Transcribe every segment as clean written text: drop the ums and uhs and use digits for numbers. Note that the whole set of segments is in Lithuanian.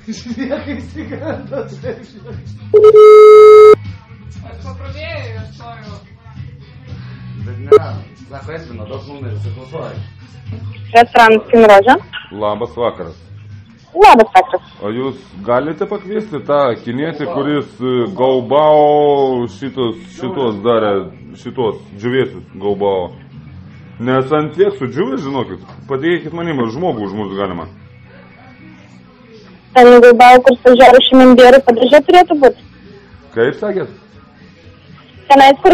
Šlieka įsigantas. Aš papradėjau, ieškojau. Bet ne, sako Esmino, daug numeris, saklausuoju. Restoranas Kinrožė. Labas vakaras. Labas vakaras. O jūs galite pakviesti tą kinietį, kuris gaubao šitos darė, šitos džiuvėsius gaubao? Nes ant tiek sudžiuvęs, žinokit, patikėkit manim, žmogų užmušt galima. Ten gaubao, kur stažiarų šimindėrių padažė turėtų būti. Kaip sakėt? Tenais, kur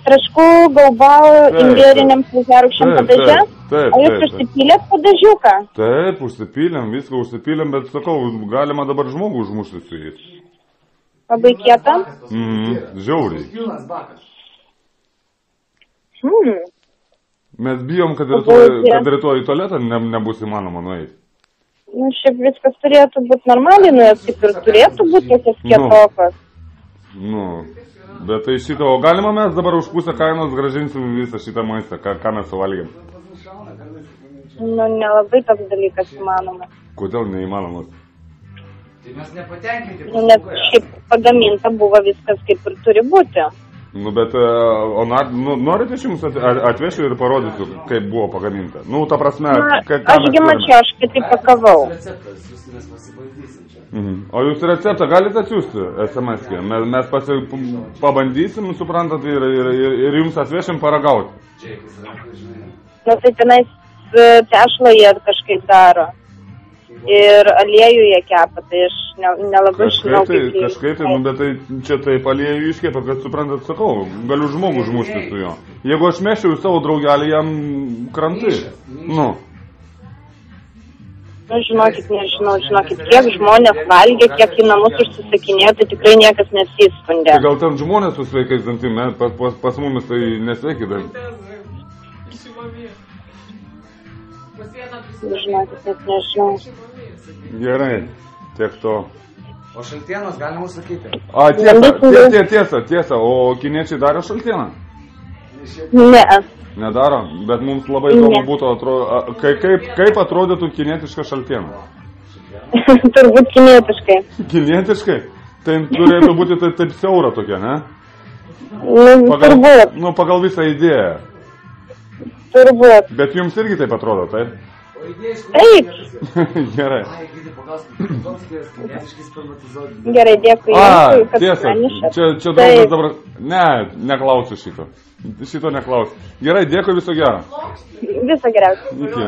traškų gaubao indėriniam stažiarų šim padažė. O jūs užsipylėt padažiuką? Taip, užsipylėm, viską užsipylėm, bet sakau, galima dabar žmogų užmušti su jais. Labai kieta? Žiauriai. Pilnas bakas. Mes bijom, kad rytoj į tualetą nebus įmanoma nueiti. Nu, šiaip viskas turėtų būti normaliai, nu, kaip ir turėtų būti tokios kietokas. Nu, bet tai šito, o galima mes dabar už pusę kainos grąžinsim visą šitą maistą, ką mes suvalgėm? Nu, nelabai toks dalykas įmanomas. Kodėl neįmanomas? Tai mes nepatenkinti. Nu, nes šiaip pagaminta buvo viskas kaip ir turi būti. Nu, bet, norite aš jums atvešiu ir parodysiu, kaip buvo pagaminta? Nu, ta prasme, Ašgi mačiau, aš kitaip pakavau. O jūs receptą galite atsiųsti SMS-kę? Mes pabandysim, suprantat, ir jums atvešim paragauti. Nu, tai tenais tešlą jie kažkaip daro. Ir aliejų jie kepa, tai aš nelabai žinau, kaip jie. Kažkaip tai, nu, bet tai čia taip aliejų iškepa, kad suprantat, sakau, galiu žmogų užmušti su juo. Jeigu aš mešiau į savo draugelį, jam krantai. Nu. Nu, žinokit, nežinau, kiek žmonės valgė, kiek į namus užsisakinėjo, tai tikrai niekas nesiskundė. Tai gal ten žmonės su sveikais dantim, pas mumis tai nesveiki dantim. Žinokit, net nežinau. Gerai, tiek to. O šaltienos galima sakyti? Tiesa, o kiniečiai daro šaltieną? Ne. Nedaro, bet mums labai įdomu būtų, kaip atrodytų kinietiška šaltiena? Turbūt kinietiškai. Kinietiškai? Tai turėtų būti taip siaura tokia, ne? Turbūt. Nu, pagal visą idėją. Turbūt. Bet jums irgi taip atrodo, taip? Taip. Gerai. Gerai, dėkui. Tiesa, čia draugas dabar... Ne, neklausiu šito. Šito neklausiu. Gerai, dėkui, viso gero. Viso geriausio. Iki.